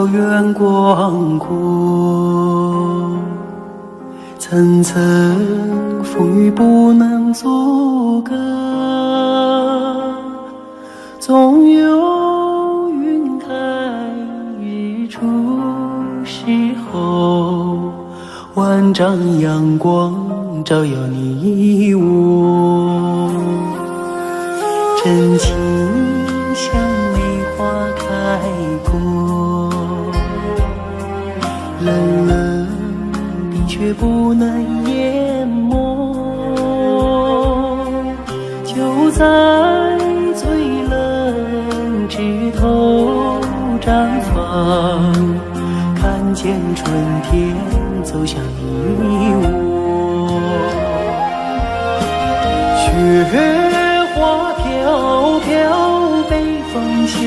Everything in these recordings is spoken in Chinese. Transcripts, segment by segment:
草原广阔，层层风雨不能阻隔，总有云开日出时候，万丈阳光照耀你我。真情像梅花开过，冷冷的却不能淹没，就在最冷枝头绽放，看见春天走向你我。雪花飘飘，北风萧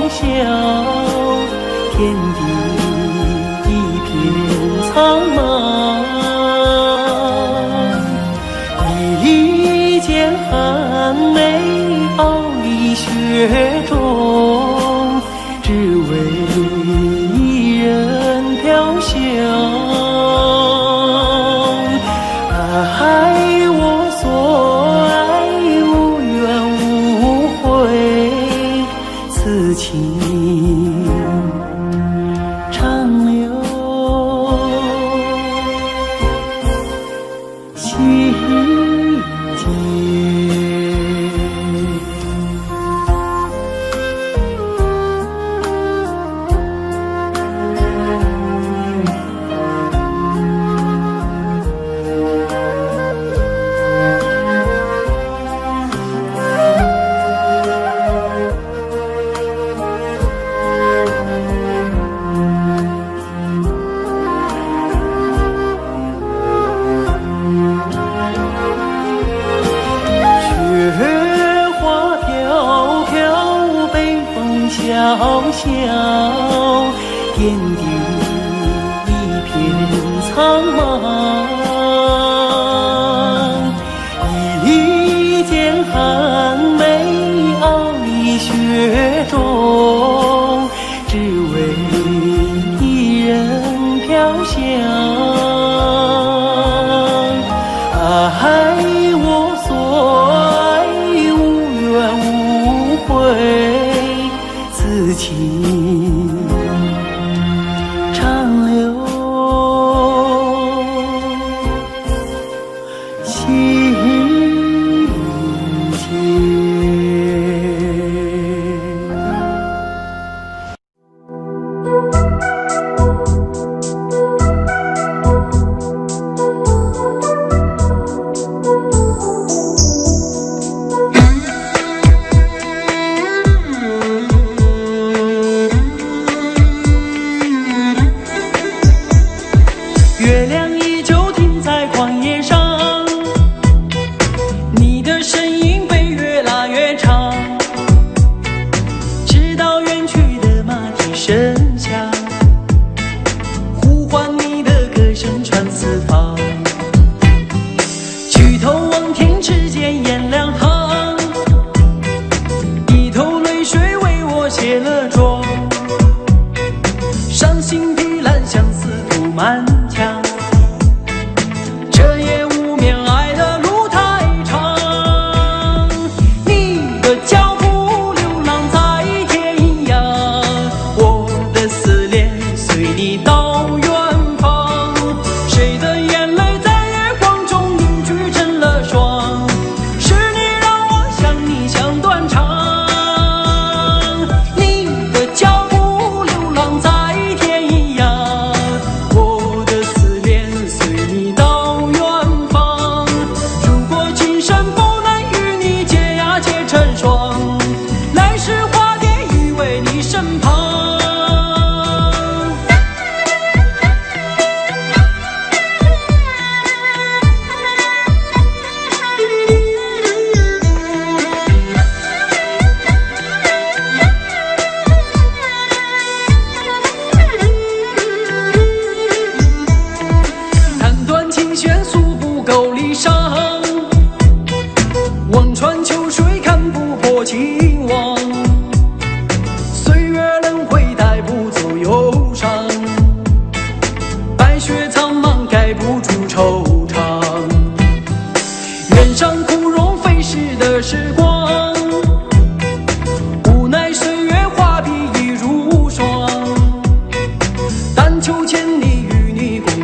萧，天地一片苍茫。一剑寒梅傲立雪中，只为一人飘香。爱我所爱，无怨无悔，此情长留心间。萧萧，天地一片苍茫。一剑寒梅傲立雪中，只为一人飘香。爱我所爱，无怨无悔，此情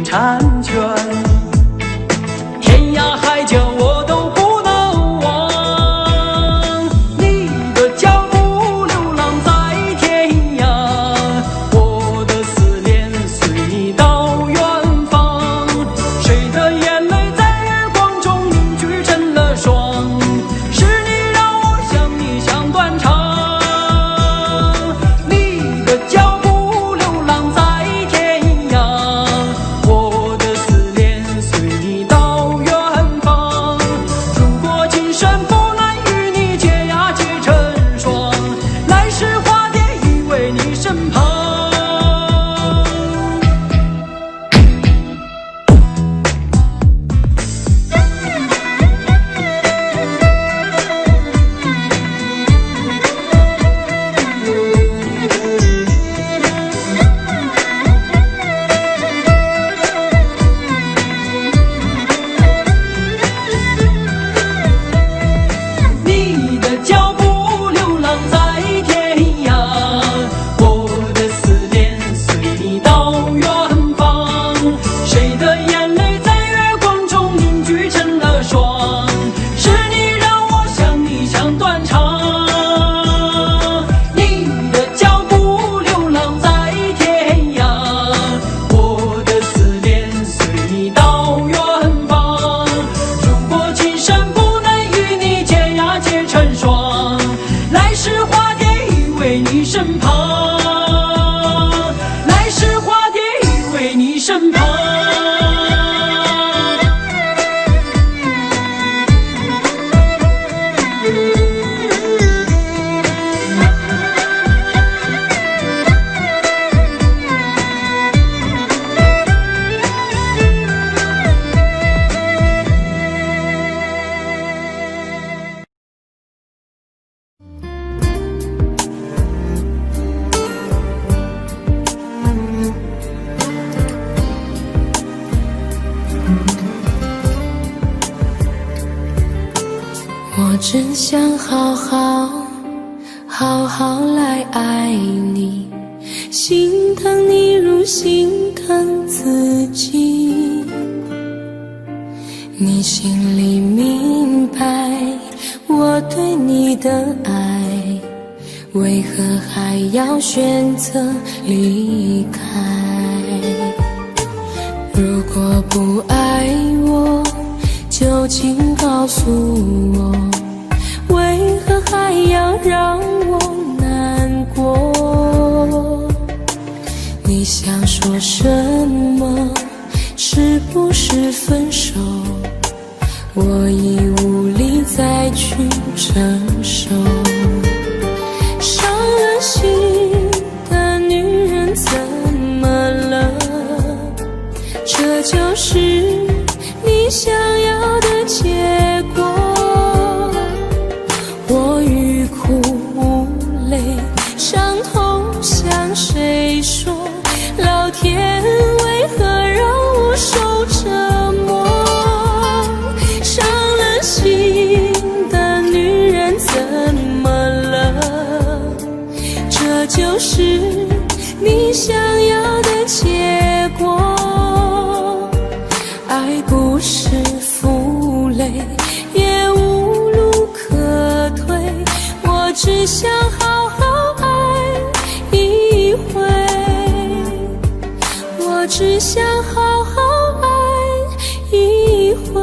婵娟，天涯海角我都不能忘。你的脚步流浪在天涯，我的思念随你到远方。谁的眼泪在月光中凝聚成了霜？是你让我想你想断肠。你的脚步流浪在天涯，我的思念随你到远方。如果今生不能与你结呀结成双，来世化蝶依偎你身旁。你的脚步流浪在天涯，我的思念随你到远方。谁的眼泪在月光中凝聚成了霜？是你让我想你想断肠。你的脚步流浪在天涯，我的思念随你到远方。如果今生不能与你结呀结成双，来世化蝶依偎你身旁。来世化蝶依偎你身旁。我真想好好来爱你，心疼你如心疼自己。你心里明白我对你的爱，为何还要选择离开？如果不爱我，就请告诉我，为何还要让我难过？你想说什么？是不是分手？我已无力再去承受。伤了心的女人怎么了？这就是你想要的结果。我欲哭无泪，伤痛向谁说？老天为何让我受折磨？伤了心的女人怎么了？这就是你想要的结果。爱不是负累，也无路可退，我只想好好爱一回，我只想好好爱一回。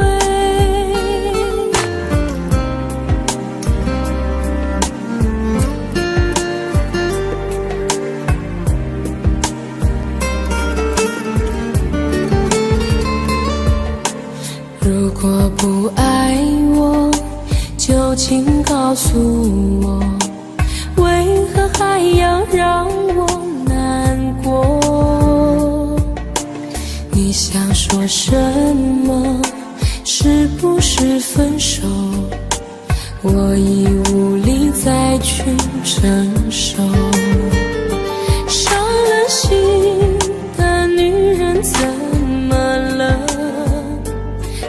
如果不爱我，就请告诉我，为何还要让我难过？你想说什么？是不是分手？我已无力再去承受。伤了心的女人怎么了？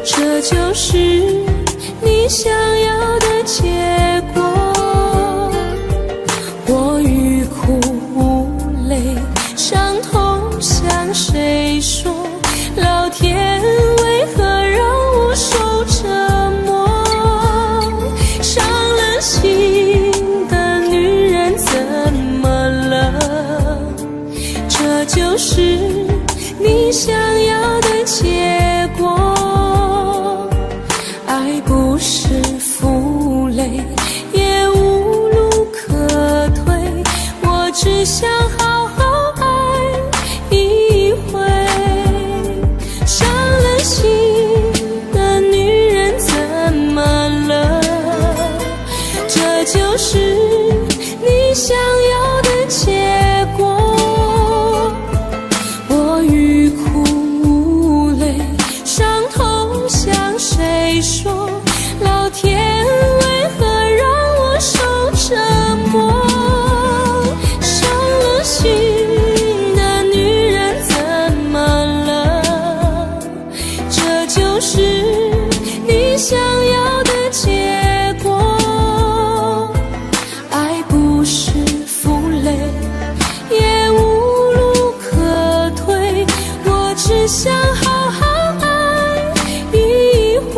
这就是你想要的结果。我欲哭无泪，伤痛向谁说？老就是你想要的结果。爱不是负累，也无路可退，我只想好好爱一回。伤了心的女人怎么了？这就是你想要的结果。我欲哭无泪，伤痛向谁说？老天为何让我受折磨？伤了心的女人怎么了？这就是你想要的结果。爱不是负累，也无路可退，我只想好好爱一回，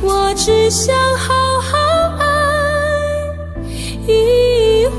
我只想好好爱一回。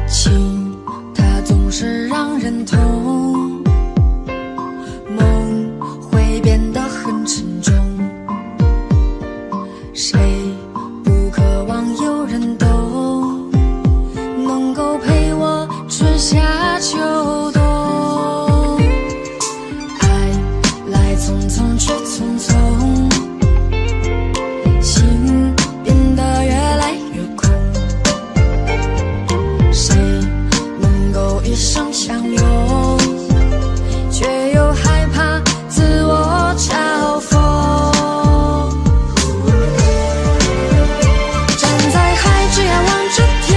情它总是让人痛，梦会变得很沉重。谁不渴望有人懂，能够陪我春夏秋冬？爱来匆匆去匆匆，心变得越来越空。谁能够一生相拥，却又害怕自我嘲讽？站在海之遥望着天，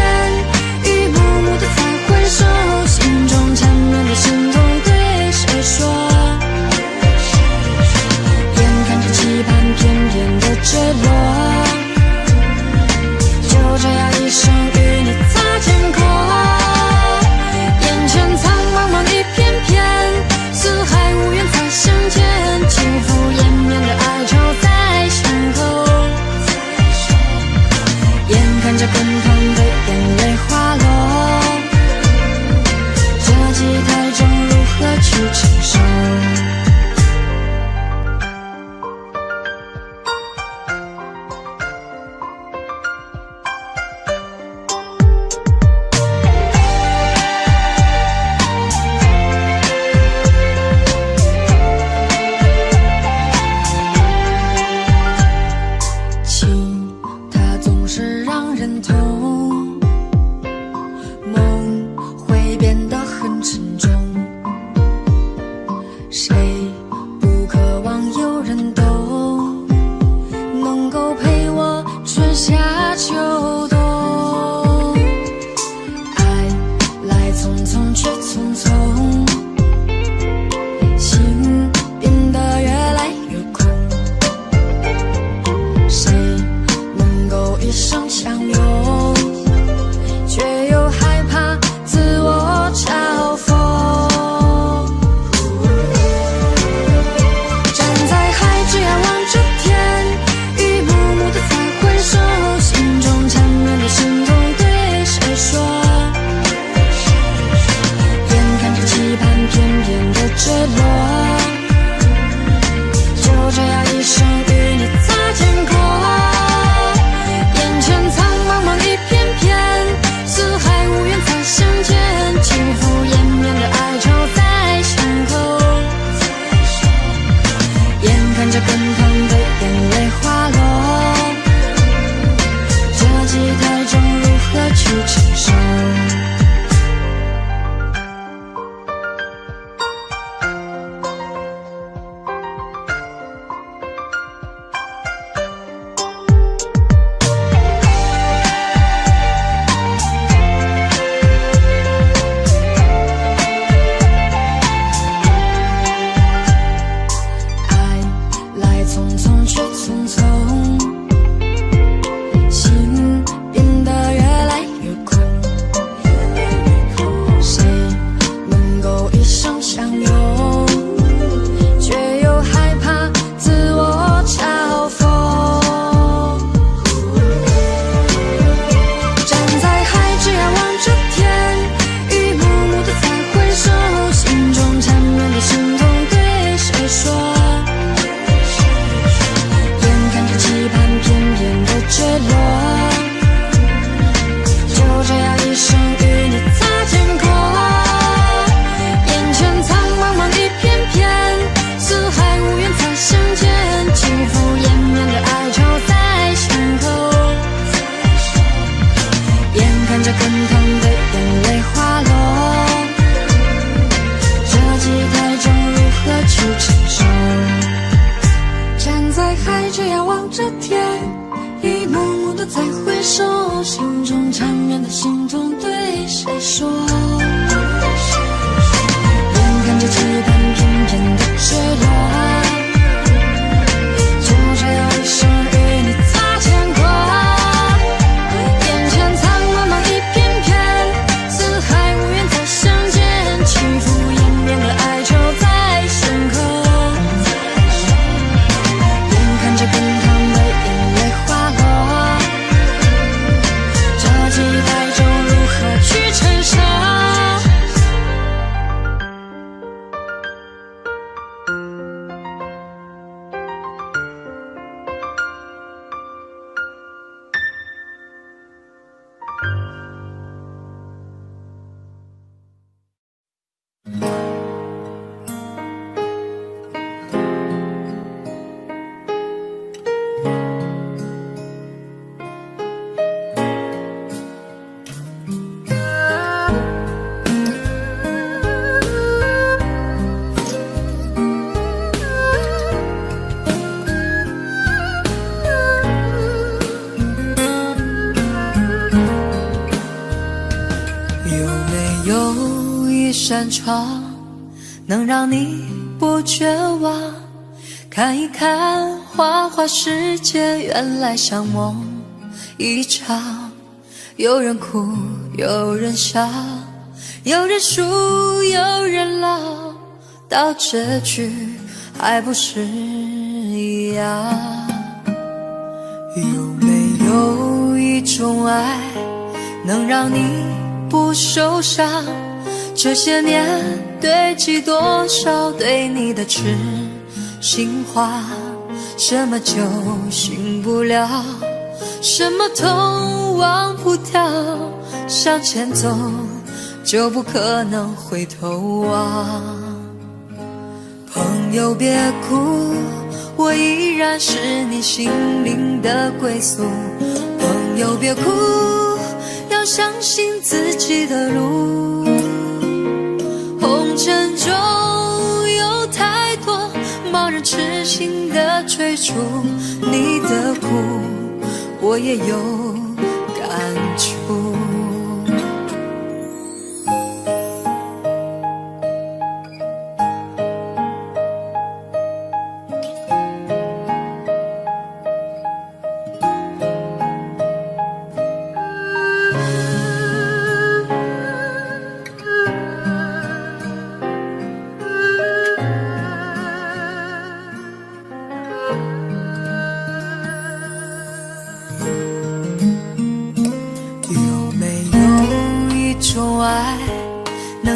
一幕幕的再回首，心中缠绵的心痛对谁说？望着天，一幕幕的再回首，心中缠绵的心痛对谁说？眼看着期盼片片的坠落，就这样一生与你擦肩过，眼前苍茫茫一片片，四海无缘再相见，起伏延绵的哀愁在深刻，眼看着滚烫的眼泪滑落，这期待中如何去承受？扇窗能让你不绝望，看一看花花世界，原来像梦一场。有人哭，有人笑，有人输，有人老，到结局还不是一样。有没有一种爱能让你不受伤？这些年堆积多少对你的痴心话，什么酒醒不了，什么痛忘不掉，向前走就不可能回头望。朋友别哭，我依然是你心灵的归宿。朋友别哭，要相信自己的路。红尘中有太多盲人痴心的追逐，你的苦我也有感触。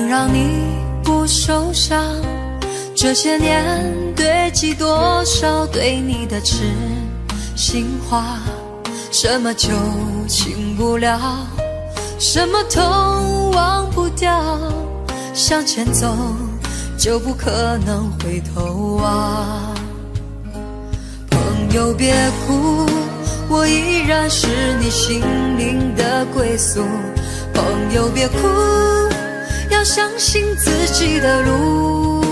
让你不受伤，这些年堆积多少对你的痴心话，什么酒醒不了，什么痛忘不掉，向前走就不可能回头望。朋友别哭，我依然是你心灵的归宿。朋友别哭，要相信自己的路。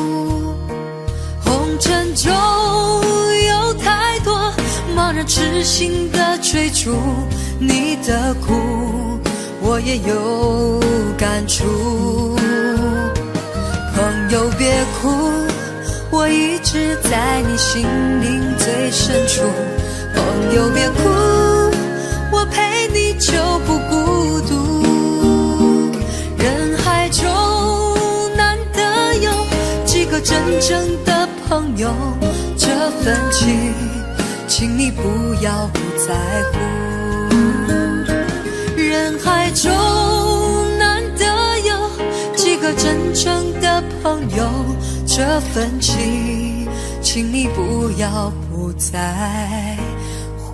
红尘中有太多盲人痴心的追逐，你的苦我也有感触。朋友别哭，我一直在你心灵最深处。朋友别哭，我陪你就不孤独。人海中难得有几个真正的朋友，这份情请你不要不在乎。人海中难得有几个真正的朋友，这份情请你不要不在乎。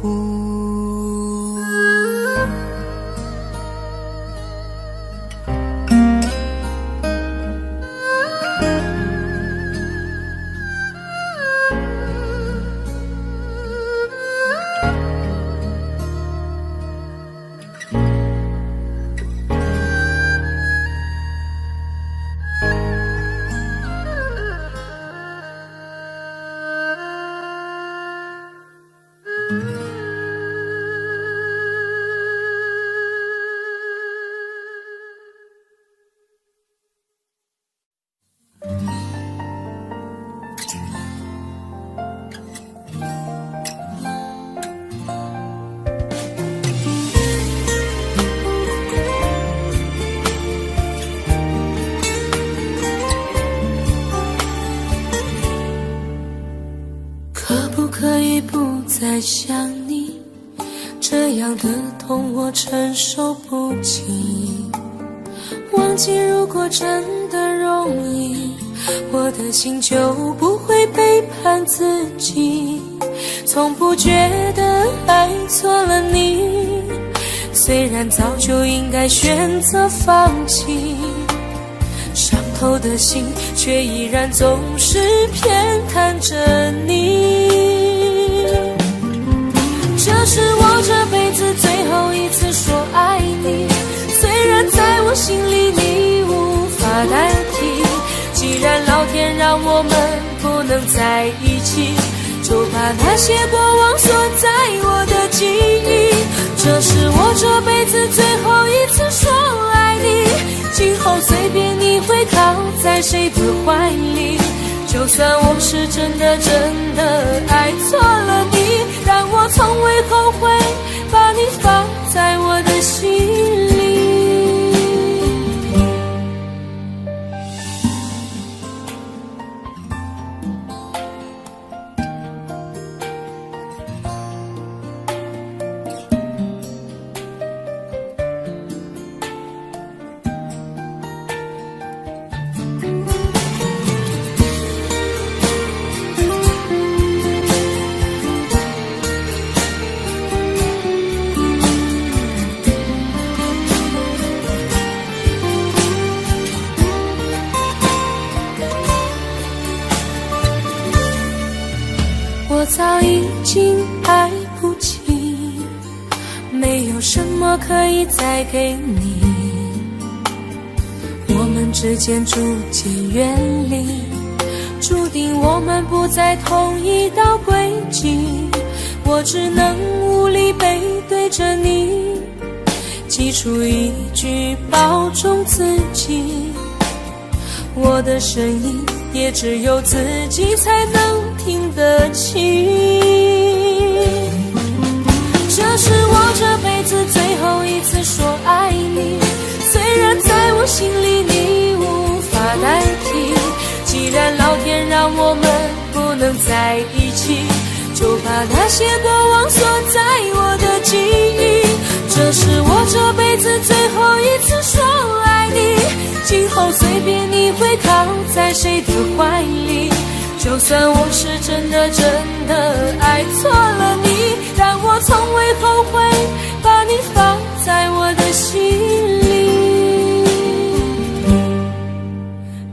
可不可以不再想你？这样的痛我承受不起。忘记如果真的容易，我的心就不会背叛自己。从不觉得爱错了你，虽然早就应该选择放弃，伤透的心却依然总是偏袒着你。这是我这辈子最后一次说爱你，虽然在我心里你无法代替。既然老天让我们不能在一起，就把那些过往锁在我的记忆。这是我这辈子最后一次说爱你，今后随便你会靠在谁的怀里。就算我是真的爱错了你，但我从未后悔把你放在我的心里。我早已经爱不起，没有什么可以再给你。我们之间逐渐远离，注定我们不在同一道轨迹。我只能无力背对着你，挤出一句保重自己。我的声音也只有自己才能听得清。这是我这辈子最后一次说爱你，虽然在我心里你无法代替。既然老天让我们不能在一起，就把那些过往锁在我的记忆。这是我这辈子最后一次说爱你，今后随便你会靠在谁的怀里。就算我是真的爱错了你，但我从未后悔把你放在我的心里。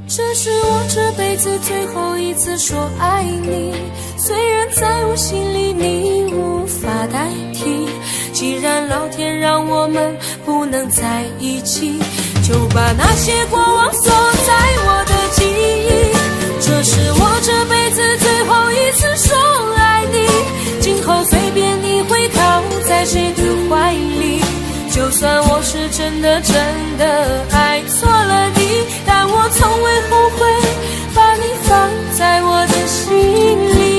这是我这辈子最后一次说爱你，虽然在我心里你无法代替。既然老天让我们不能在一起，就把那些过往锁在我的记忆。这是我这辈子最后一次说爱你，今后随便你会靠在谁的怀里。就算我是真的爱错了你，但我从未后悔把你放在我的心里。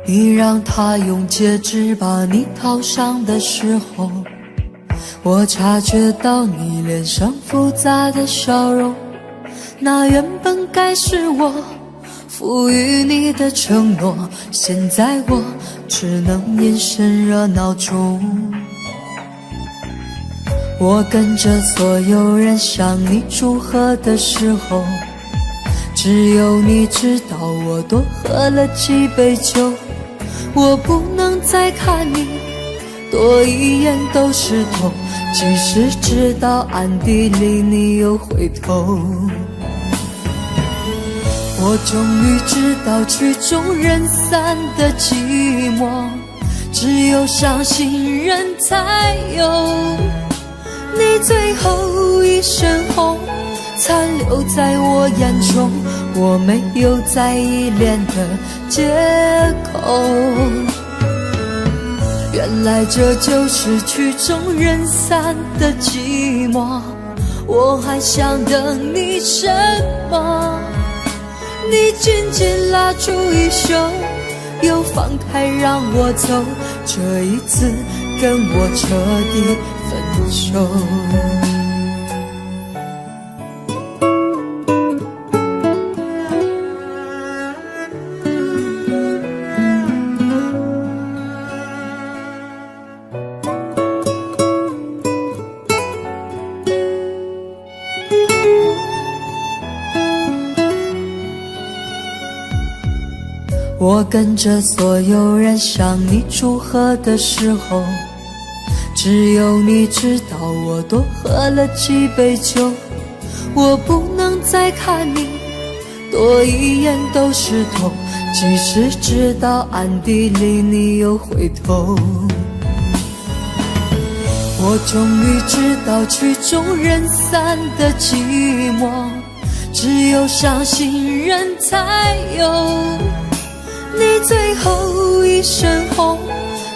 你让他用戒指把你套上的时候，我察觉到你脸上复杂的笑容。那原本该是我赋予你的承诺，现在我只能眼神热闹中。我跟着所有人向你祝贺的时候，只有你知道我多喝了几杯酒。我不能再看你多一眼都是痛，即使知道暗地里你又回头。我终于知道曲终人散的寂寞，只有伤心人才有。你最后一身红，残留在我眼中，我没有再依恋的借口。原来这就是曲终人散的寂寞，我还想等你什么？你紧紧拉住衣袖，又放开让我走，这一次跟我彻底分手。我跟着所有人向你祝贺的时候，只有你知道我多喝了几杯酒。我不能再看你多一眼都是痛，即使知道暗地里你又回头。我终于知道曲终人散的寂寞，只有伤心人才有。你最后一身红，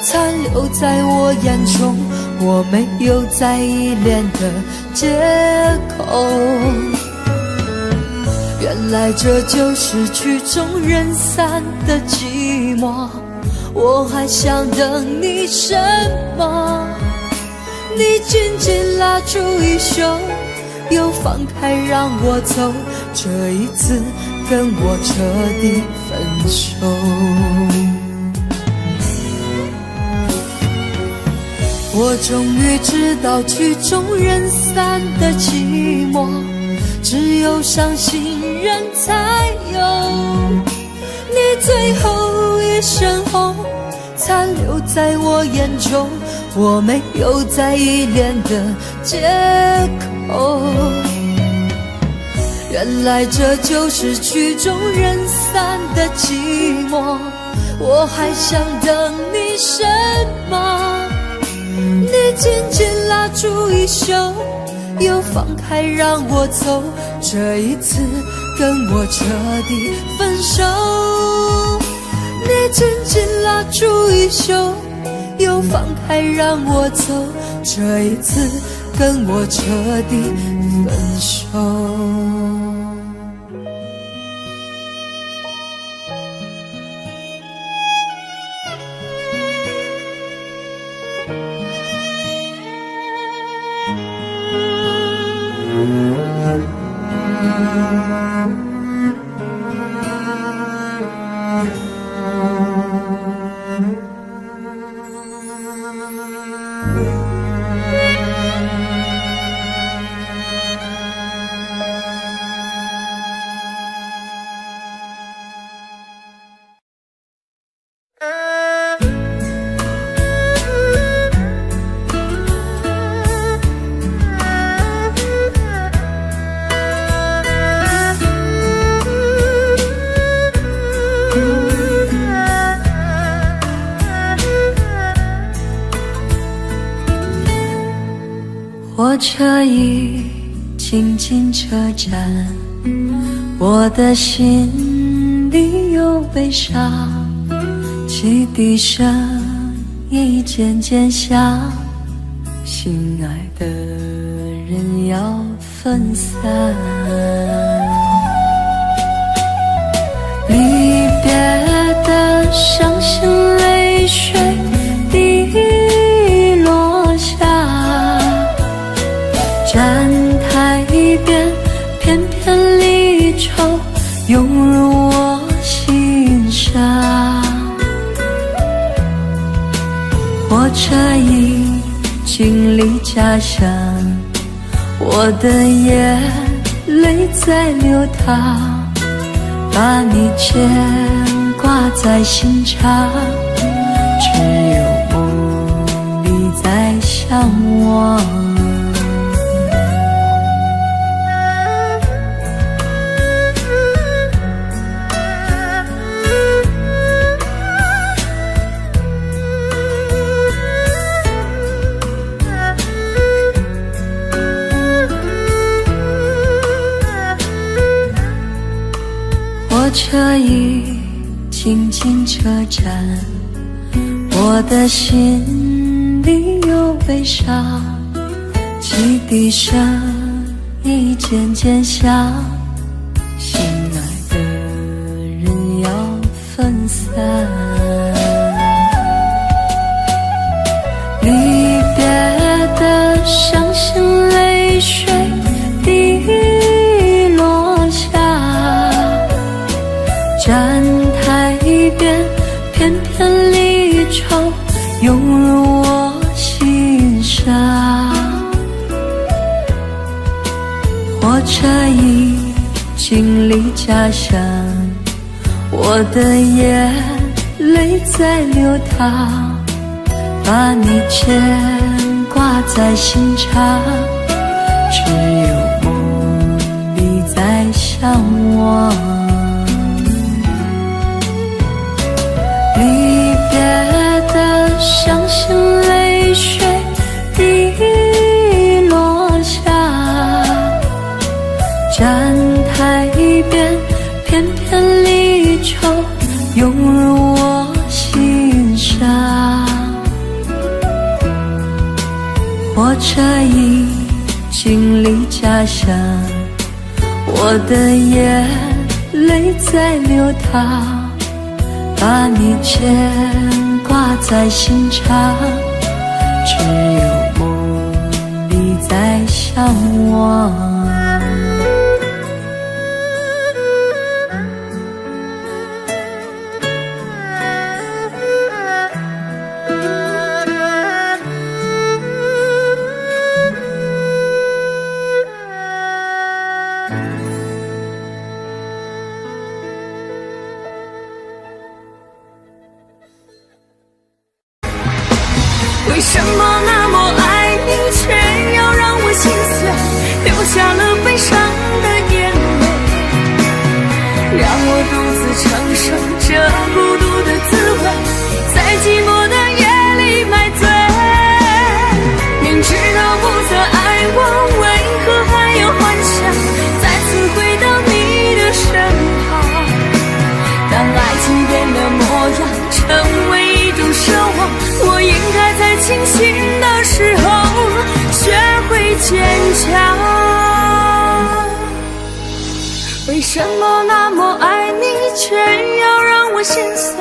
残留在我眼中，我没有再依恋的借口。原来这就是曲终人散的寂寞，我还想等你什么？你紧紧拉住衣袖，又放开让我走，这一次跟我彻底分手。我终于知道曲终人散的寂寞，只有伤心人才有。你最后一身红，残留在我眼中，我没有再依恋的借口。原来这就是曲终人散的寂寞，我还想等你什么？你紧紧拉住衣袖，又放开让我走，这一次跟我彻底分手。你紧紧拉住衣袖，又放开让我走，这一次跟我彻底分手。火车已经进车站，我的心里有悲伤，汽笛声已渐渐响，心爱的人要分散。离别的伤心泪水滴落下，站台边片片离愁涌入我心上。火车已经离家乡，我的眼泪在流淌，把你牵挂在心上，只有梦里在向往。车已经进车站，我的心里有悲伤，汽笛声已渐渐响，心爱的人要分散。离别的伤心泪水滴落下，站台边片片离愁涌入我心上。火车已经离家乡，我的眼泪在流淌，把你牵挂在心上，只有梦里在向往。离别的伤心泪水滴落下，站台边片片离愁涌入我心上。火车已经离家乡，我的眼泪在流淌，把你牵挂在心上，只有梦里在向往。为什么那么爱你，却要让我心碎，流下了悲伤的眼泪，让我独自承受这孤独的滋味，在寂寞的夜里买醉。明知道不再爱我，为何还要幻想再次回到你的身旁？当爱情变了模样，成为一种奢望，我应该在清醒的时候学会坚强。为什么那么爱你，却要让我心碎，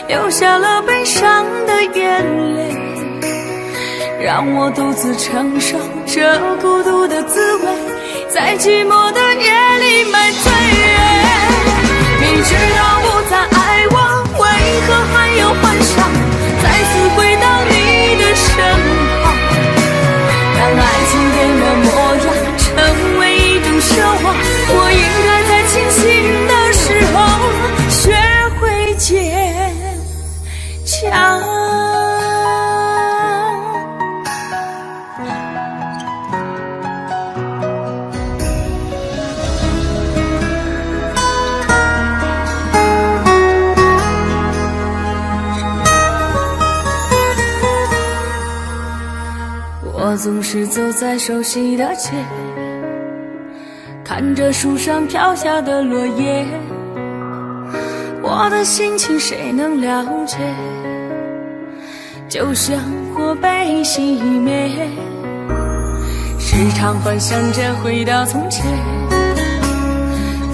流下了悲伤的眼泪，让我独自承受这孤独的滋味，在寂寞的夜里买醉。明知道不再爱我，为何还要幻想再次回到你的身旁？当爱情变了模样，成为一种奢望，我应该在清醒的时候学会坚强。我总是走在熟悉的街，看着树上飘下的落叶，我的心情谁能了解？就像火被熄灭，时常幻想着回到从前，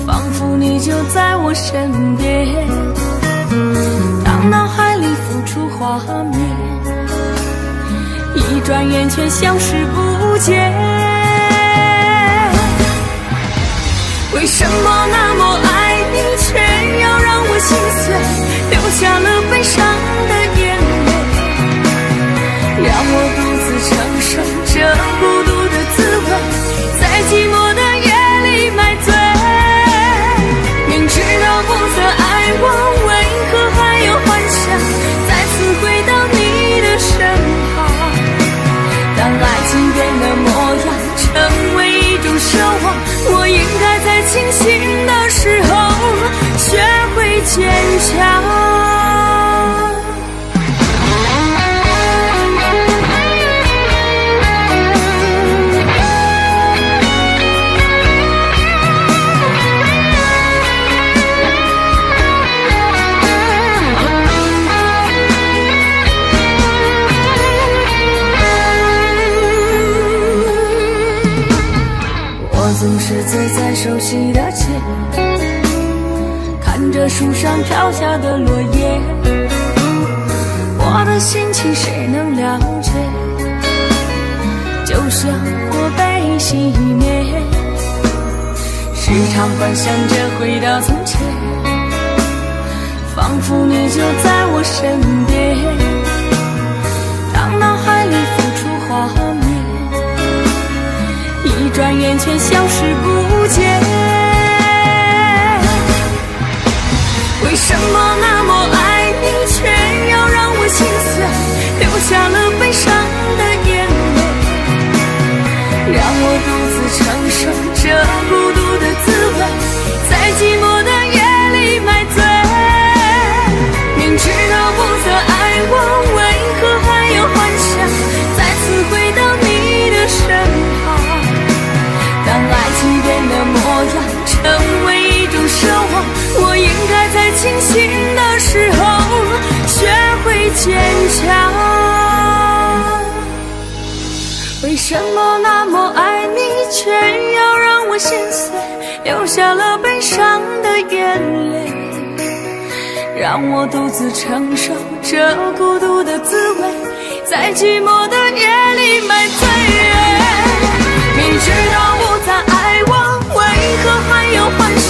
仿佛你就在我身边，当脑海里浮出画面，一转眼却消失不见。为什么那么爱你，却要让我心碎，流下了悲伤的眼泪，让我独自承受这孤独的滋味，在寂寞的夜里买醉。明知道不再爱我，为何还要幻想再次回到你的身旁？当爱情变了模样，成为一种奢望，我应该在清醒的时候学会坚强。坐在熟悉的街，看着树上飘下的落叶，我的心情谁能了解？就像火被熄灭，时常幻想着回到从前，仿佛你就在我身边。当脑海里浮出画面，一转眼却消失不见。为什么那么爱你，却要让我心碎，流下了悲伤的眼泪，让我独自承受这孤独的滋味，在寂寞的夜里买醉。明知道不再爱我，为何还有幻想再次回到你的身旁？当爱情变了模样，成为一种奢望，我应该在清醒的时候学会坚强。为什么那么爱你，却要让我心碎，流下了悲伤的眼泪，让我独自承受这孤独的滋味，在寂寞的夜里买醉。明知道不再爱我，为何还有幻想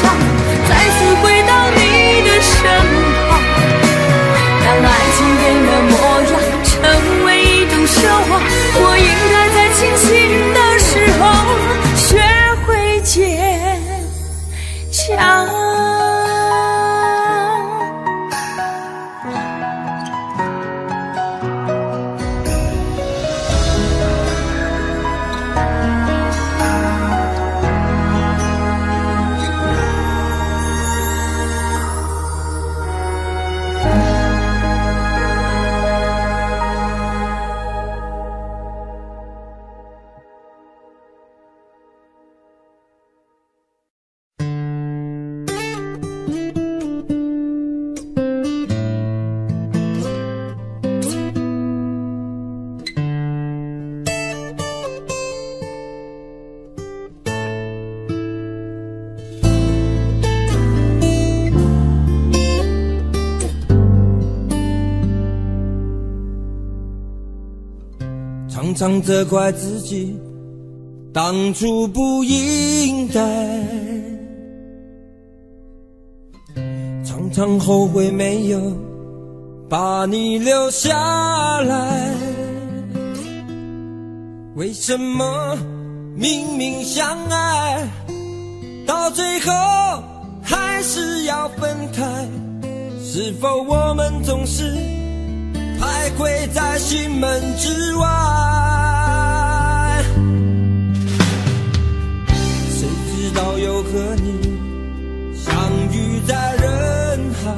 再次回到你的身旁？当爱情变了模样，成为一种奢望，我应该在清醒的时候学会坚强。常常责怪自己当初不应该，常常后悔没有把你留下来。为什么明明相爱，到最后还是要分开？是否我们总是徘徊在心门之外？谁知道又和你相遇在人海，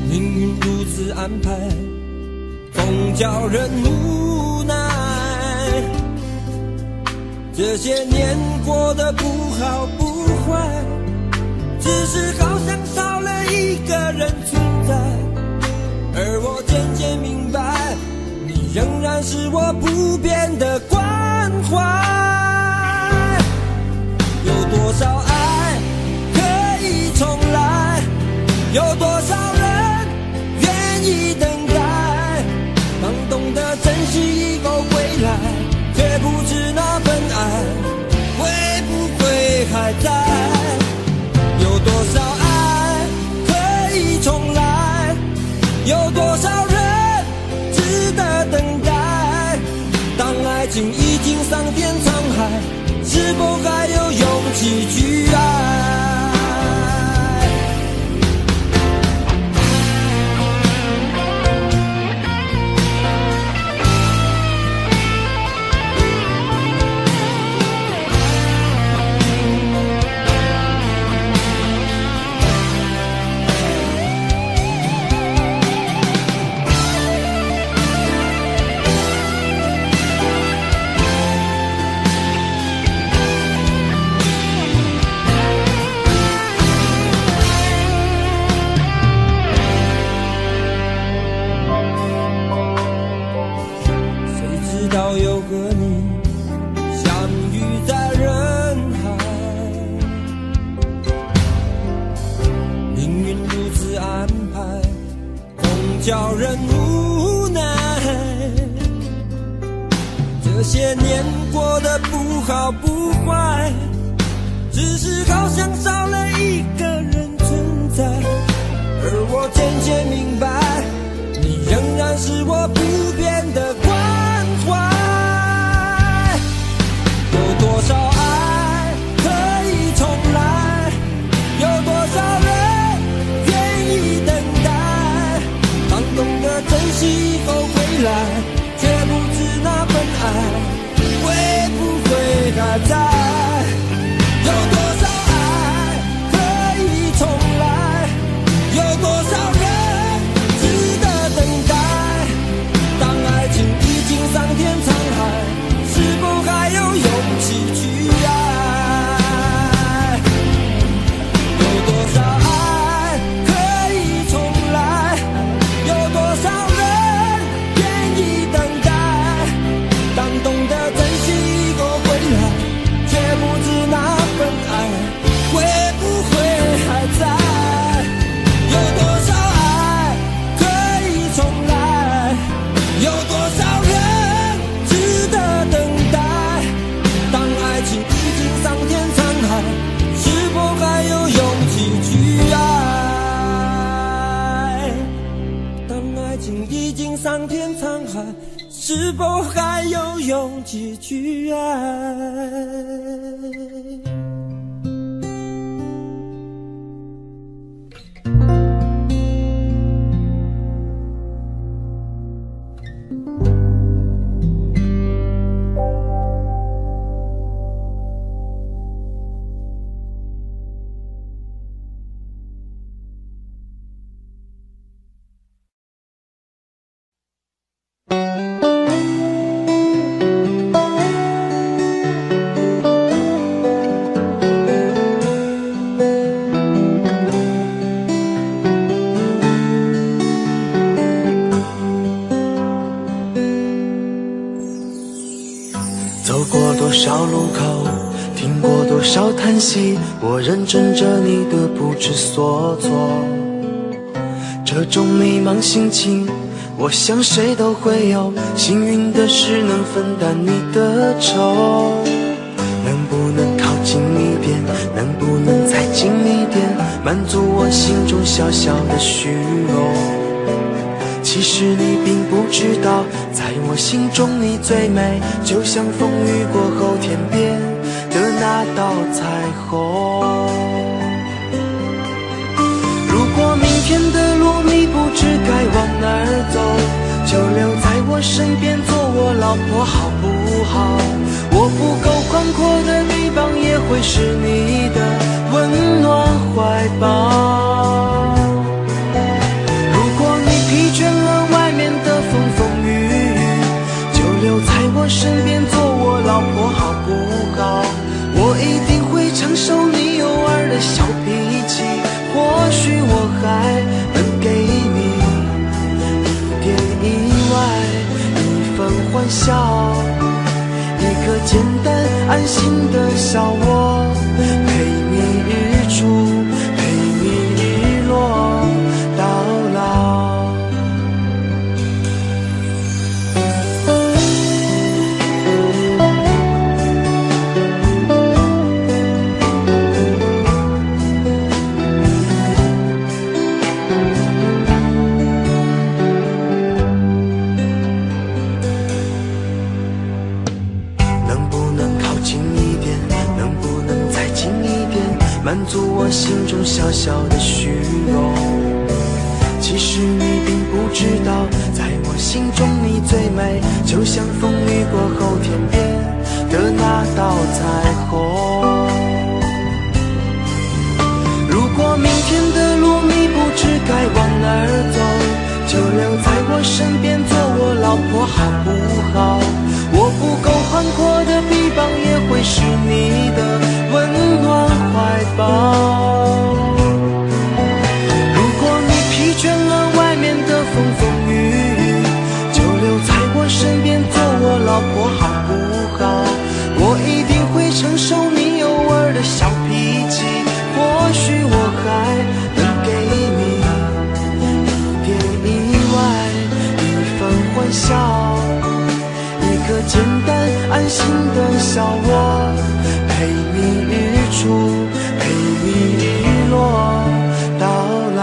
命运如此安排，总叫人无奈。这些年过得不好不坏，只是好像少了一个人存在，而我渐渐明白，你仍然是我不变的关怀。有多少爱可以重来，有多少人愿意等待，当懂得珍惜以后归来，却不知那份爱会不会还在。有多少爱可以重来，有多少人值得等待，当爱情已经桑田沧海，是否还有勇气去爱？叫人无奈。这些年过得不好不坏，只是好像少了一个人存在。而我渐渐明白，你仍然是我不变的关怀。有多少爱可以重来，有多少人愿意等待。当懂得珍惜以后回来，却不知那份爱会不会还在。有多少爱可以重来，有多少人值得等待。当爱情已经桑田沧海，是否还有勇气去爱？有多少爱可以重来，有多少人愿意等待。当懂得珍惜以后回来，却不知那份爱会不会还在。有多少爱可以重来，有多少人值得等待。当爱情已经桑田沧海，是否还有勇气去爱？当爱情已经桑田沧海，是否还有勇气去爱？走过多少路口，听过多少叹息，我认真着你的不知所措。这种迷茫心情，我想谁都会有。幸运的是能分担你的愁，能不能靠近一点，能不能再近一点，满足我心中小小的虚荣。其实你并不知道，在我心中你最美，就像风雨过后天边的那道彩虹。如果明天的路你不知该往哪儿走，就留在我身边做我老婆好不好？我不够宽阔的地方也会是你的温暖怀抱。身边做我老婆好不好？我一定会承受你偶尔的小脾气，或许我还能给你一点意外，一份欢笑，一颗简单安心的小窝，陪你日出，陪你日落到老。满足我心中小小的虚荣。其实你并不知道，在我心中你最美，就像风雨过后天边的那道彩虹。如果明天的路你不知该往哪儿走，就留在我身边做我老婆好不好？我不够宽阔的地方也会是你的温暖怀抱。如果你疲倦了外面的风风雨雨，就留在我身边做我老婆好不好？我一定会承受你偶尔的小脾气，或许我还能给你一点意外，笑，我陪你日出，陪你日落到老。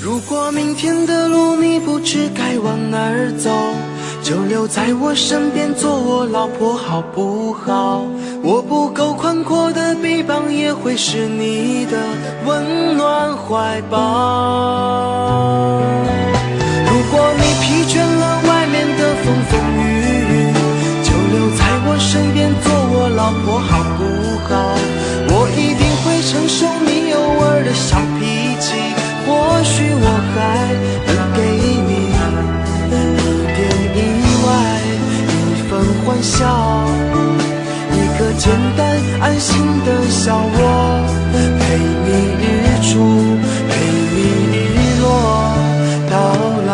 如果明天的路你不知该往哪儿走，就留在我身边做我老婆好不好？我不够宽阔的臂膀也会是你的温暖怀抱。如果你疲倦了外面的风风雨雨，就留在我身边做我老婆好不好？我一定会承受你偶尔的小脾气，或许我还能给你一点意外，一份欢笑，一个简单安心的笑，我陪你日出，陪你日落到老。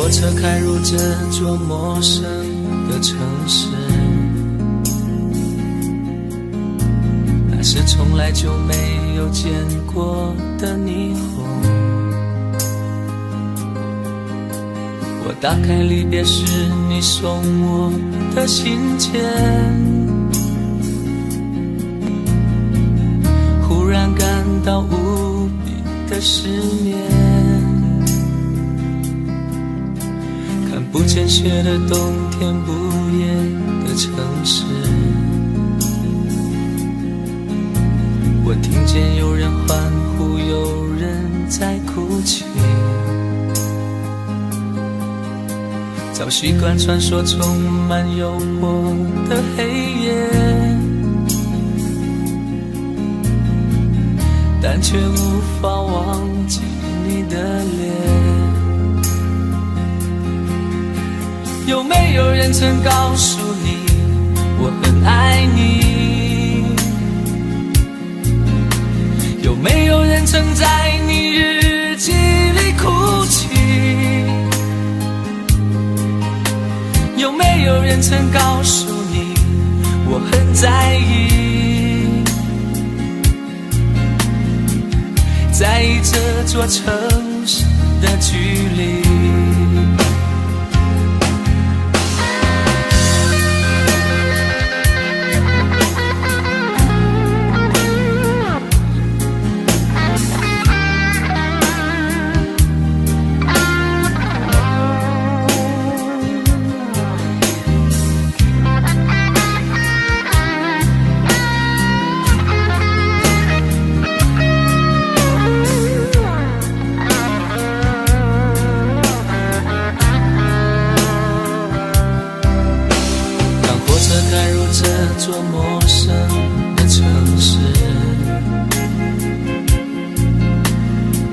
火车开入这座陌生的城市，那是从来就没有见过的霓虹。我打开离别时你送我的信件，忽然感到无比的失眠。看不见雪的冬天，不夜的城市，我听见有人欢呼，有人在哭泣。早习惯传说充满诱惑的黑夜，但却无法忘记你的脸。有没有人曾告诉你我很爱你？有没有人曾在你日记里哭泣？有没有人曾告诉你我很在意？在意这座城市的距离。这座陌生的城市，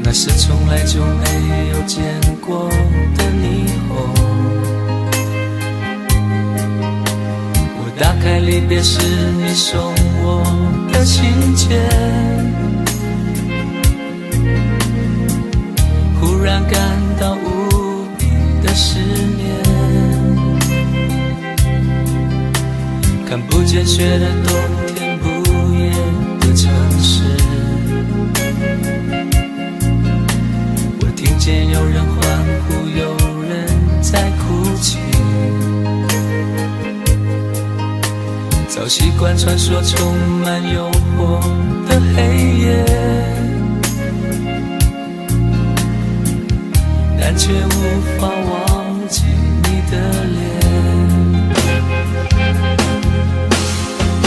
那是从来就没有见过的霓虹。我打开离别时你送我的信件，忽然感到无比的失眠。看不见雪的冬天，不夜的城市，我听见有人欢呼，有人在哭泣。早习惯传说充满诱惑的黑夜，但却无法忘记你的脸。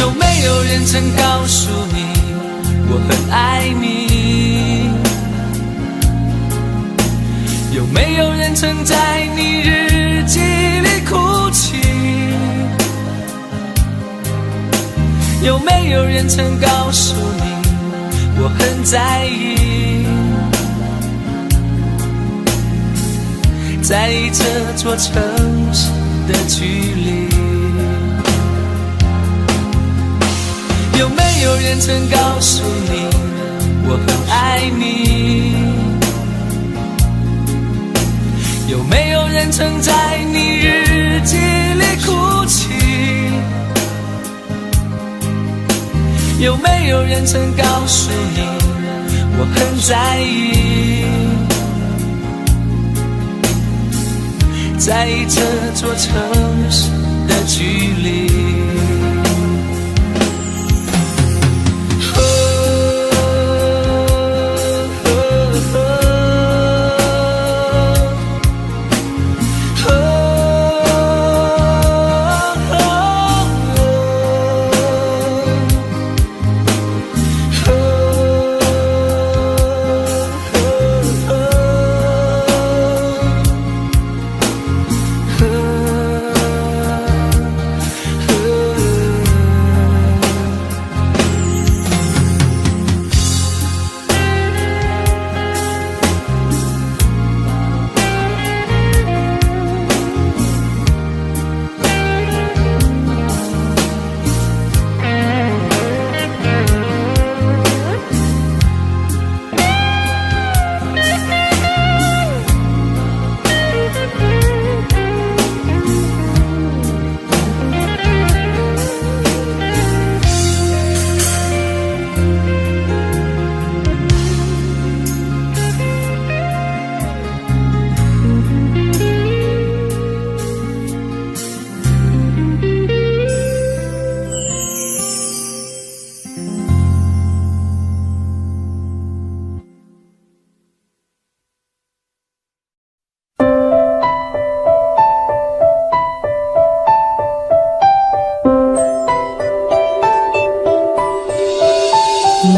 有没有人曾告诉你我很爱你？有没有人曾在你日记里哭泣？有没有人曾告诉你我很在意？在意这座城市的距离。有没有人曾告诉你我很爱你？有没有人曾在你日记里哭泣？有没有人曾告诉你我很在意？在意这座城市的距离。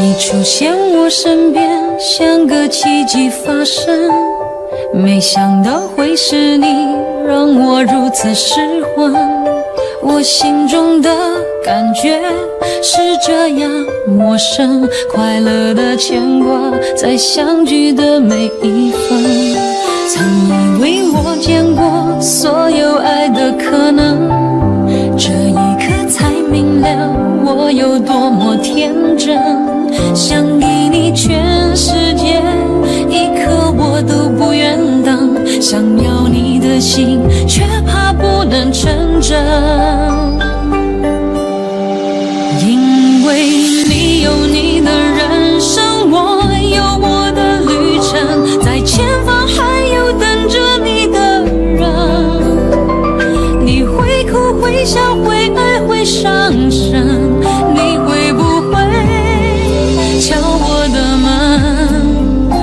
你出现我身边，像个奇迹发生。没想到会是你，让我如此失魂。我心中的感觉是这样陌生，快乐的牵挂在相聚的每一分。曾以为我见过所有爱的可能，这一刻才明了我有多么天真。想给你全世界，一刻我都不愿等，想要你的心，却怕不能成真。因为你有你的人生，我有我的旅程，在前方还有等着你的人。你会哭会笑会爱会伤神，你会不会敲我的门？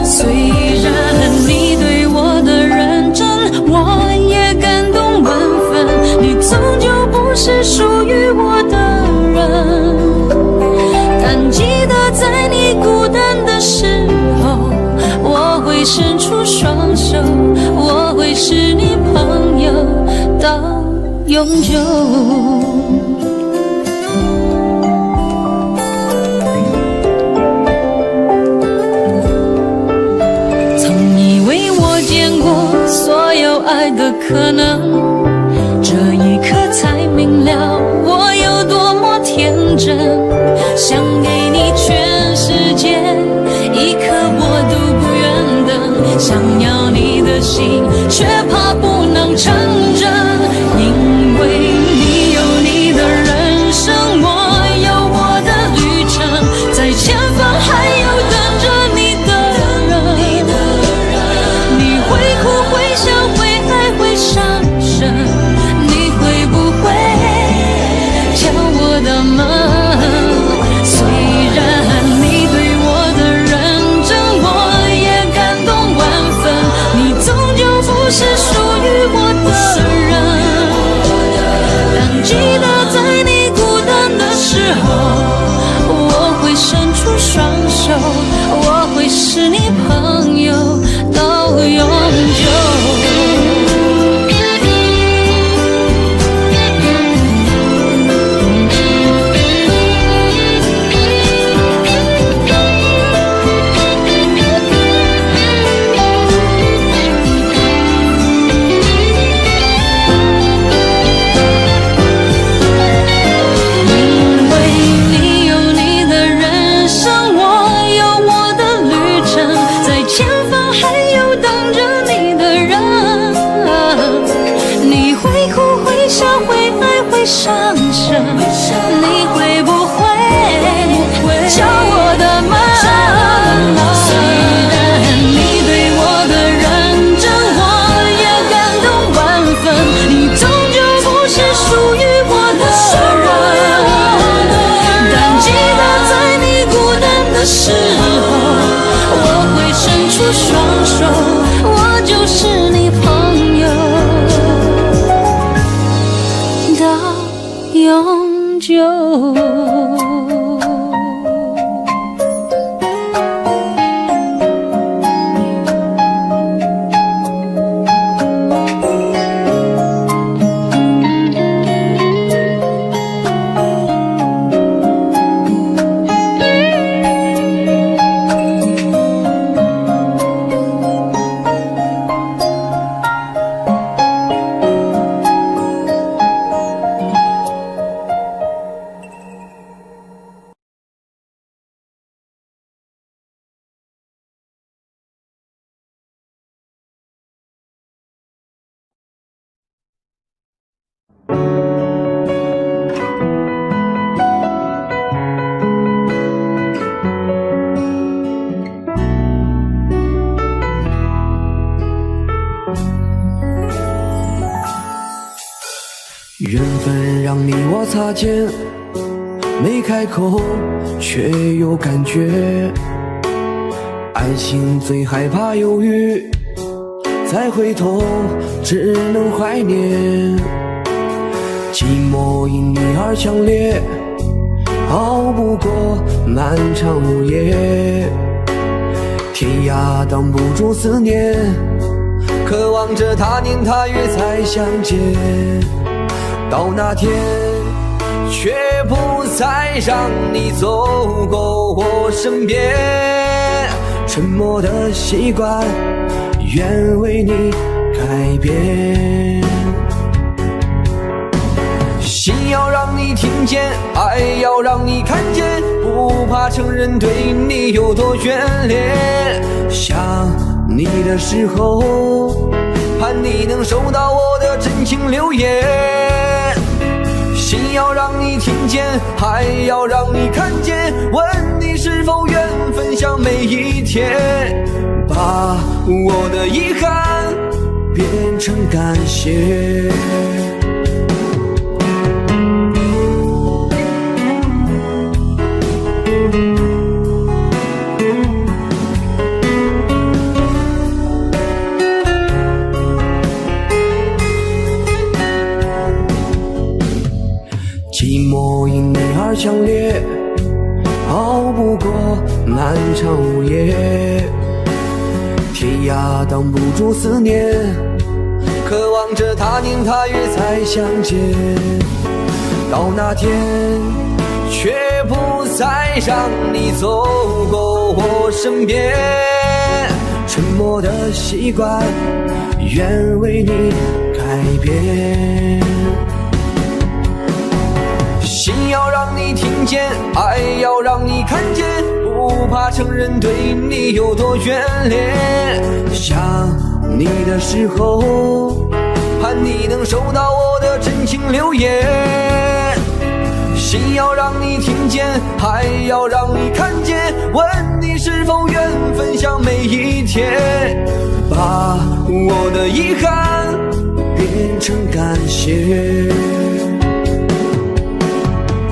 虽然你对我的认真，我也感动万分，你终究不是属于我的人。但记得在你孤单的时候，我会伸出双手，我会是你朋友到永久。所有爱的可能，这一刻才明了我有多么天真。想给你全世界，一刻我都不愿等，想要你的心，却怕不能成真。因为你有你的人生，我有我的旅程，在前方还有等着你的人。你会哭会笑会爱会伤神，你会不会敲我的门？虽然你对我的认真，我也感动万分，你终究不是属于我的人。但记得在你孤单的时候，我会伸出双手，我会是你朋友到永久。伤神，你会不会敲我的门？虽然你对我的认真，我也感动万分，你终究不是属于我的人。但记得在你孤单的时候，我会伸出双手，我就是你朋友到永久。缘分让你我擦肩，没开口却有感觉。爱情最害怕犹豫，再回头只能怀念。寂寞因你而强烈，熬不过漫长午夜，天涯挡不住思念，渴望着他年他月再相见。到那天，却不再让你走过我身边，沉默的习惯，愿为你改变。心要让你听见，爱要让你看见，不怕承认对你有多眷恋。想你的时候，盼你能收到我的真情留言。心要让你听见，爱要让你看见，问你是否愿分享每一天，把我的遗憾变成感谢。寂寞因你而强烈，熬不过漫长午夜，天涯挡不住思念，渴望着他年他月再相见。到那天，却不再让你走过我身边，沉默的习惯，愿为你改变。心要让你听见，爱要让你看见，不怕承认对你有多眷恋。想你的时候，盼你能收到我的真情留言。心要让你听见，爱要让你看见，问你是否愿分享每一天，把我的遗憾变成感谢。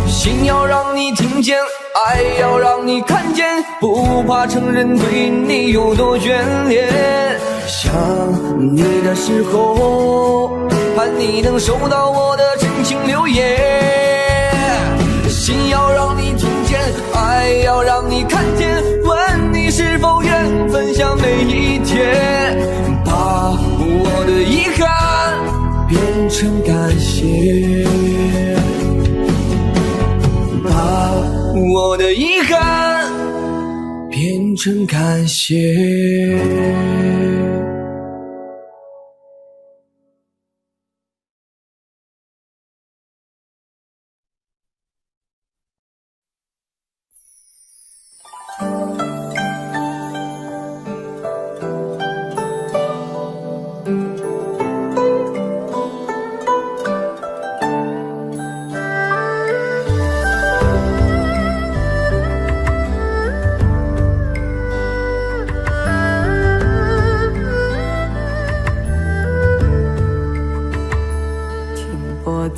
心要让你听见，爱要让你看见，不怕承认对你有多眷恋。想你的时候，盼你能收到我的真情留言。心要让你听见，爱要让你看见，问你是否愿分享每一天，把我的遗憾变成感谢。把我的遗憾变成感谢。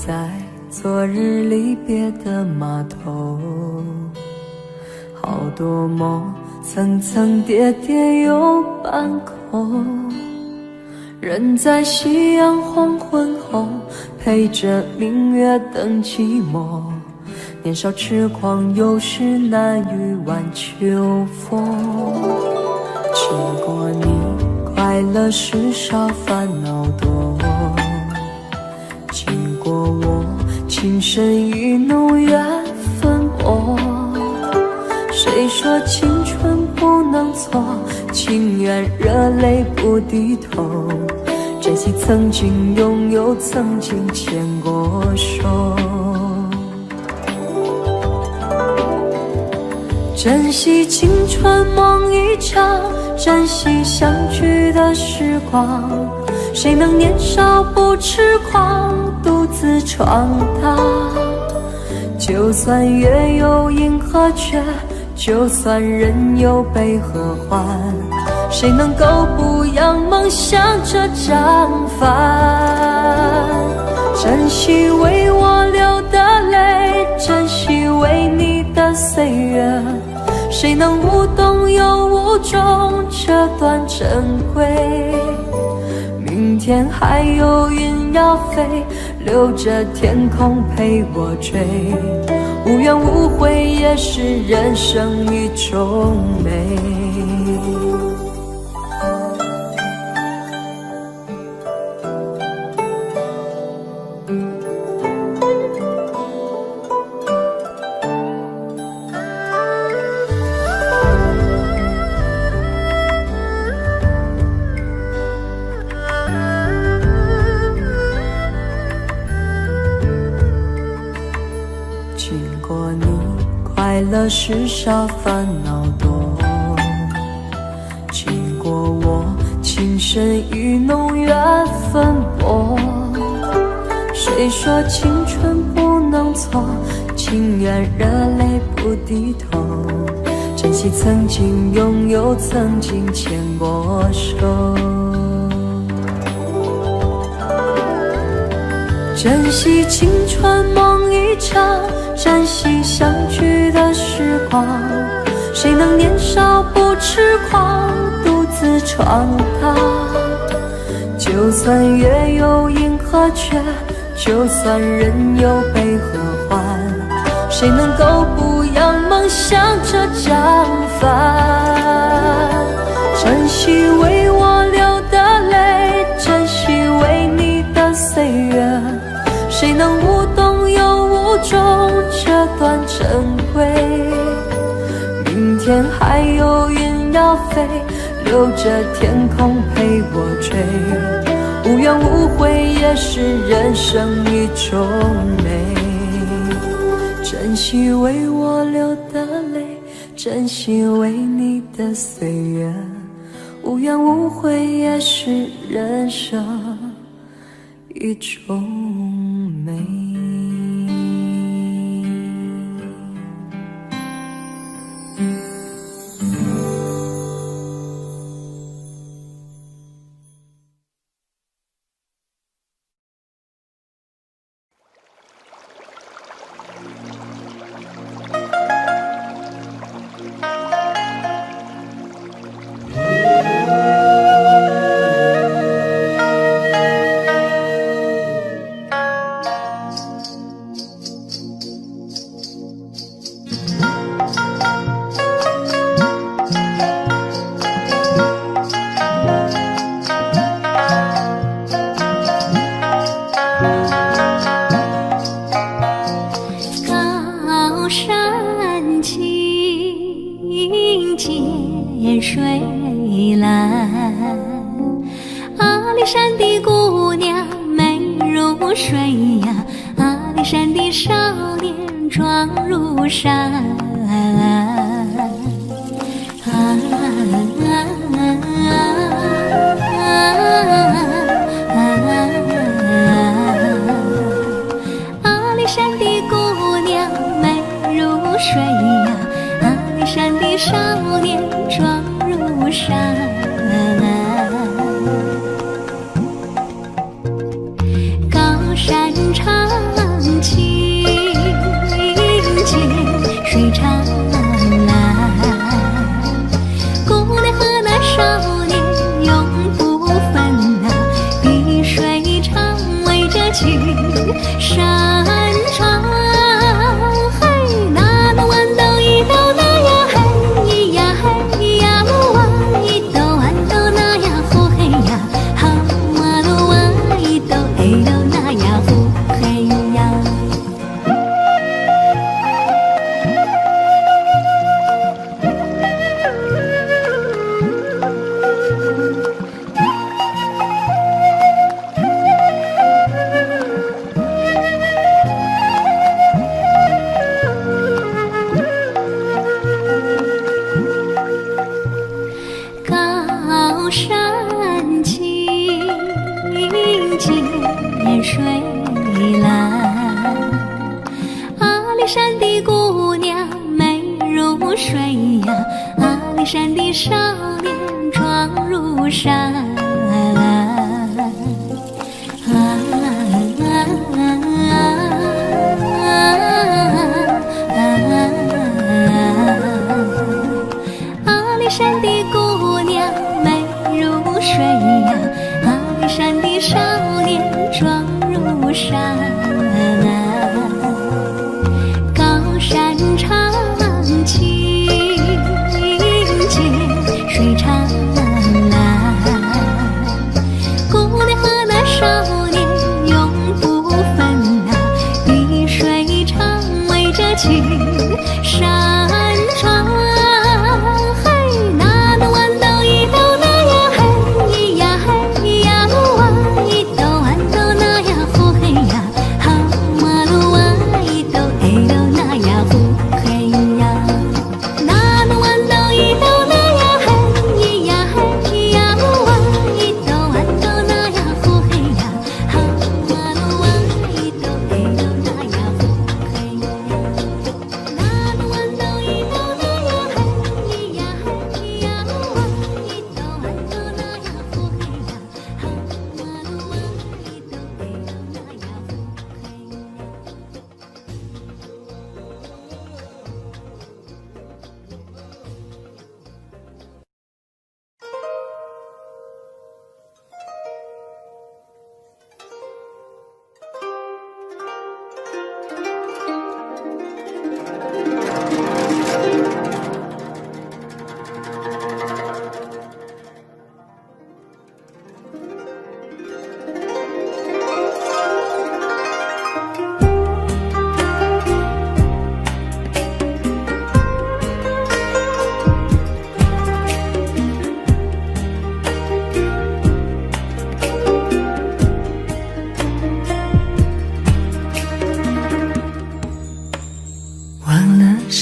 在昨日离别的码头，好多梦层层叠叠又半空，人在夕阳黄昏后，陪着明月等寂寞。年少痴狂，有时难御晚秋风。经过你，快乐时少，烦恼多。经过我，情深意浓，缘分薄。谁说青春不能错？情愿热泪不低头。珍惜曾经拥有，曾经牵过手。珍惜青春梦一场，珍惜相聚的时光。谁能年少不痴狂，独自闯荡？就算月有阴和缺，就算人有悲和欢，谁能够不扬梦想这张帆？珍惜为我流的泪，珍惜为你的岁月，谁能无动又无衷这段珍贵？明天还有云要飞，留着天空陪我追。无怨无悔也是人生一种美。快乐时少，烦恼多。经过我情深意浓，缘分薄。谁说青春不能错？情愿热泪不低头。珍惜曾经拥有，曾经牵过手。珍惜青春梦一场，珍惜相聚的时光。谁能年少不痴狂，独自闯荡？就算月有阴和缺，就算人有悲和欢，谁能够不让梦想着绽放？珍惜为我流的泪，珍惜为你的岁月。谁能无动又无衷这段珍贵？明天还有云要飞，留着天空陪我追。无怨无悔也是人生一种美。珍惜为我流的泪，珍惜为你的岁月。无怨无悔也是人生一种美。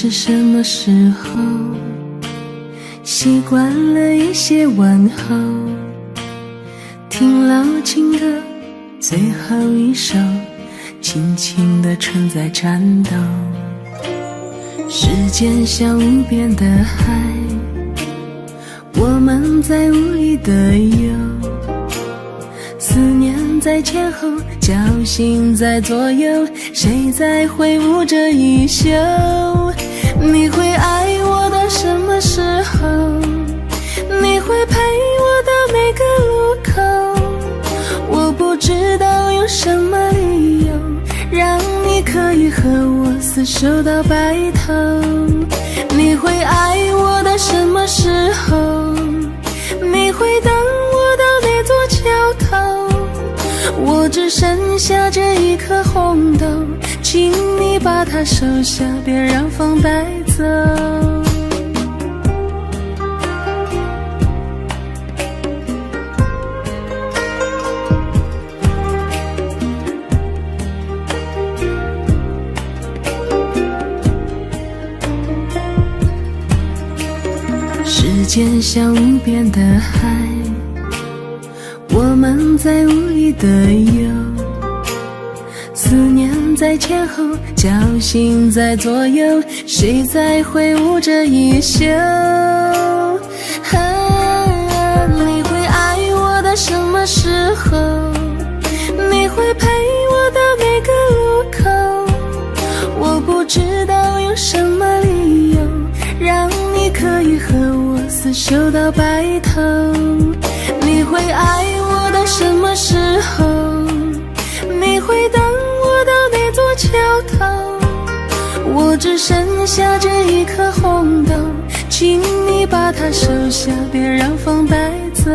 是什么时候，习惯了一些问候，听老情歌最后一首，轻轻地存在颤抖。时间像无边的海，我们在无力的游，思念在前后，侥幸在左右，谁在挥舞着衣袖？你会爱我到什么时候？你会陪我到每个路口？我不知道用什么理由让你可以和我厮守到白头。你会爱我到什么时候？你会等我到那座桥头？我只剩下这一颗红豆，请你把它收下，别让风带走。时间像无边的海，我们在无力的游，思念在前后，侥幸在左右，谁在挥舞着衣袖？你会爱我到什么时候？你会陪我到每个路口？我不知道用什么理由让你可以和我厮守到白头。你会爱我到什么时候？你会等我到那座桥头？我只剩下这一颗红豆，请你把它收下，别让风带走。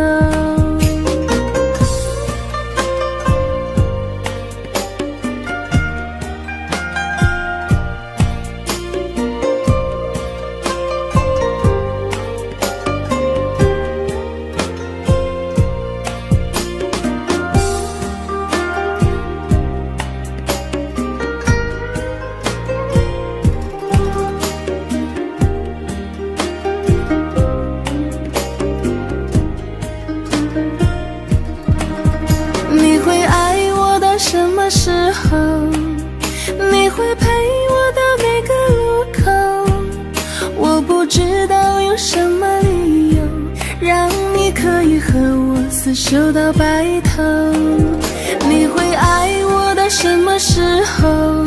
什么时候？你会陪我到每个路口？我不知道用什么理由让你可以和我厮守到白头。你会爱我到什么时候？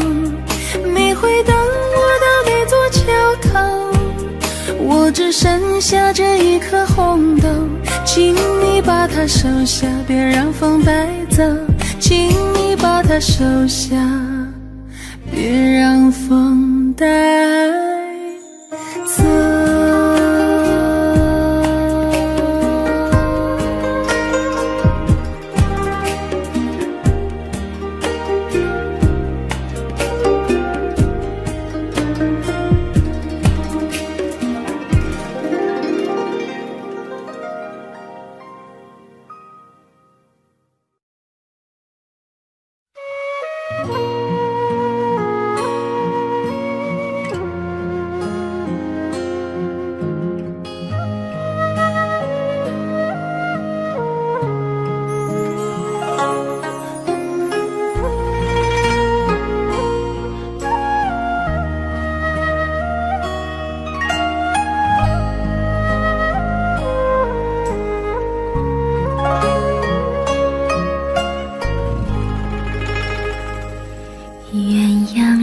你会等我到那座桥头？我只剩下这一颗红豆，请你把它收下，别让风带走。请你把它收下，别让风带走。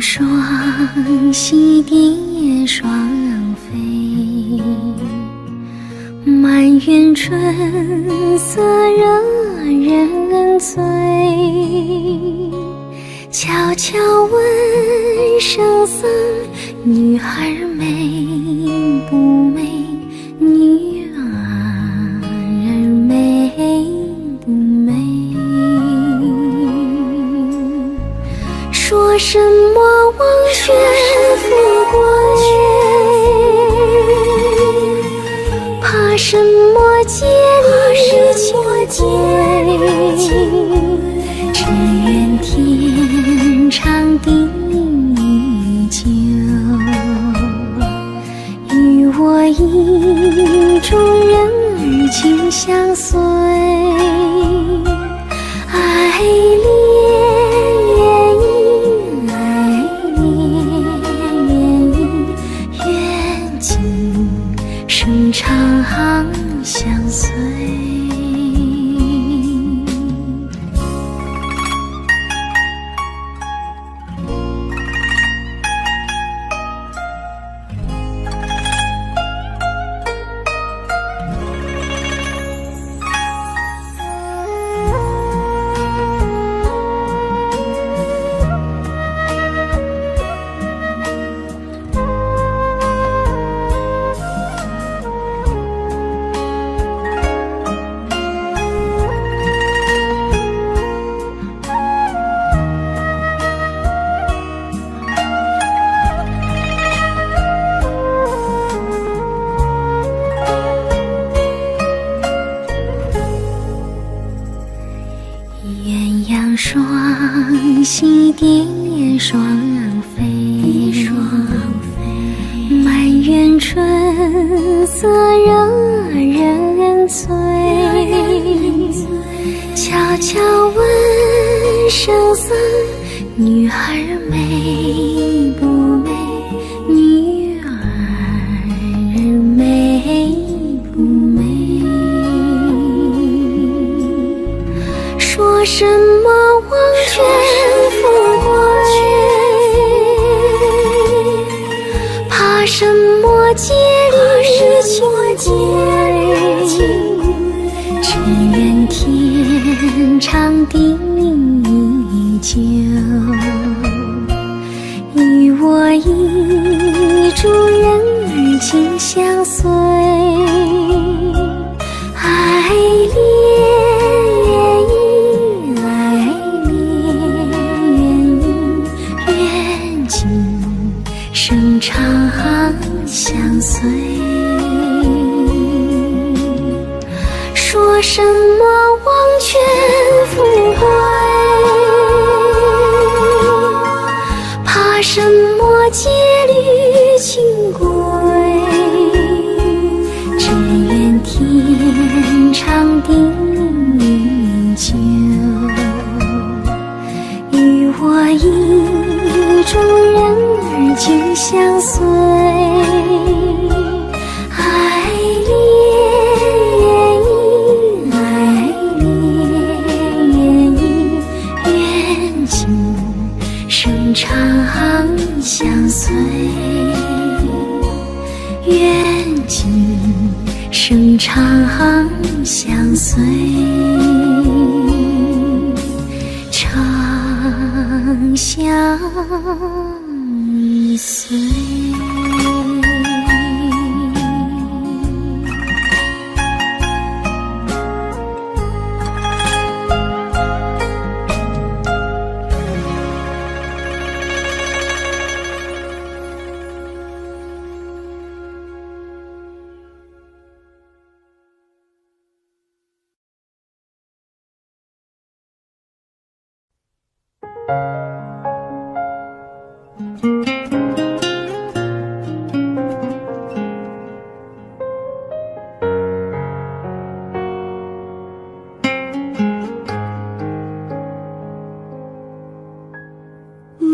双栖蝶双飞，满园春色惹人醉。悄悄问圣僧，女孩美不美？女儿美不美？说什么忘却富贵，怕什么戒律情归，只愿天长地久。我意中人儿紧相随，爱恋愿今生长相随。鸳鸯双栖蝶双飞，满园春色惹人醉。悄悄问圣僧，女儿美不美？女儿美不美？说什么忘却富贵，怕什么戒律清规，只愿天长地久，与我意中人儿紧相随，爱生长相随。说什么忘却富贵，怕什么戒律清规，只愿天长地久，与我意中人儿紧相随，爱恋愿今生长相随，愿今生长相随，长相随。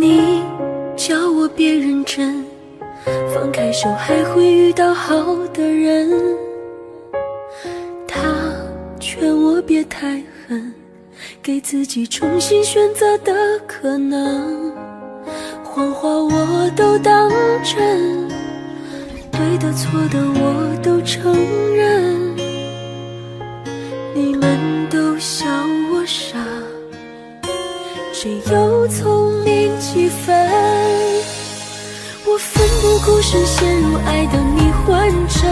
你叫我别认真，放开手还会遇到好的人。他劝我别太狠，给自己重新选择的可能。谎话我都当真，对的错的我都承认。你们都笑我傻，谁又聪明几分？我奋不顾身陷入爱的迷幻阵，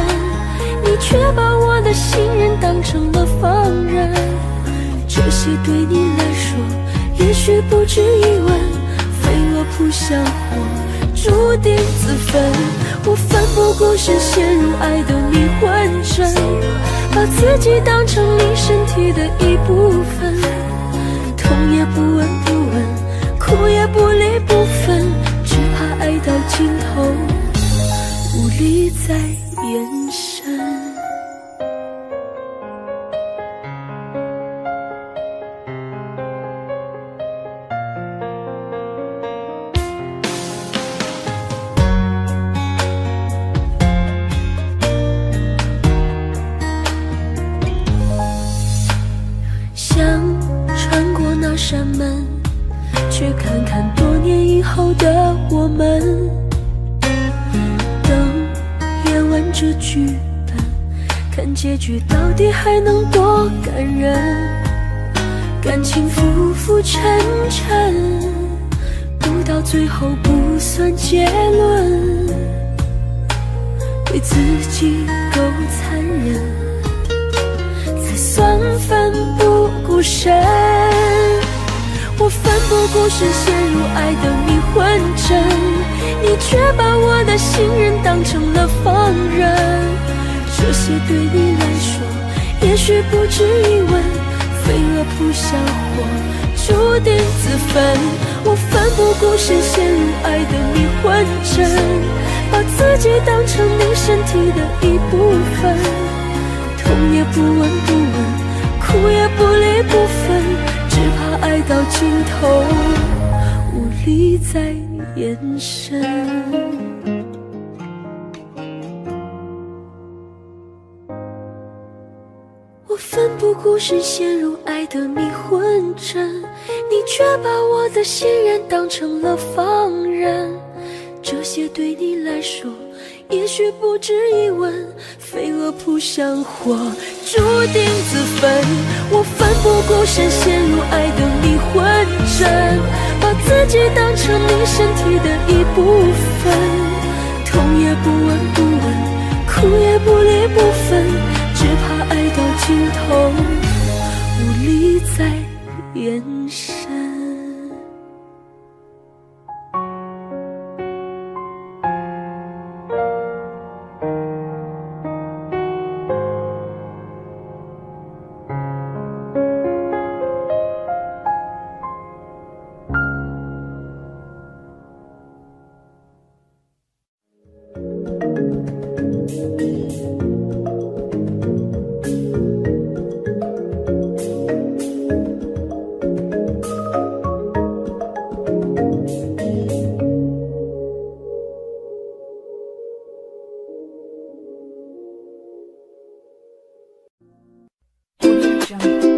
你却把我的信任当成了放任。这些对你来说也许不值一问，飞蛾扑向火，注定自焚。我奋不顾身陷入爱的迷幻阵，把自己当成你身体的一部分，痛也不闻不问，苦也不离不分，只怕爱到尽头无力再眼神。想穿过那扇门，去看看多年以后的我们。等演完这剧本，看结局到底还能多感人。感情浮浮沉沉，读到最后不算结论，对自己够残忍，才算奋不顾身。我奋不顾身陷入爱的迷魂阵，你却把我的信任当成了放任。这些对你来说也许不值一问，飞蛾扑向火，注定自焚。我奋不顾身陷入爱的迷魂阵，把自己当成你身体的一部分，痛也不闻不问，哭也不离不分，只怕爱到尽头无力再延伸。我奋不顾身陷入爱的迷魂阵，你却把我的信任当成了放任。这些对你来说也许不值一问，飞蛾扑向火，注定自焚。我奋不顾身陷入爱的迷魂阵，把自己当成你身体的一部分，痛也不闻不问，哭也不离不分，只怕爱到尽头无力再延伸。Jump.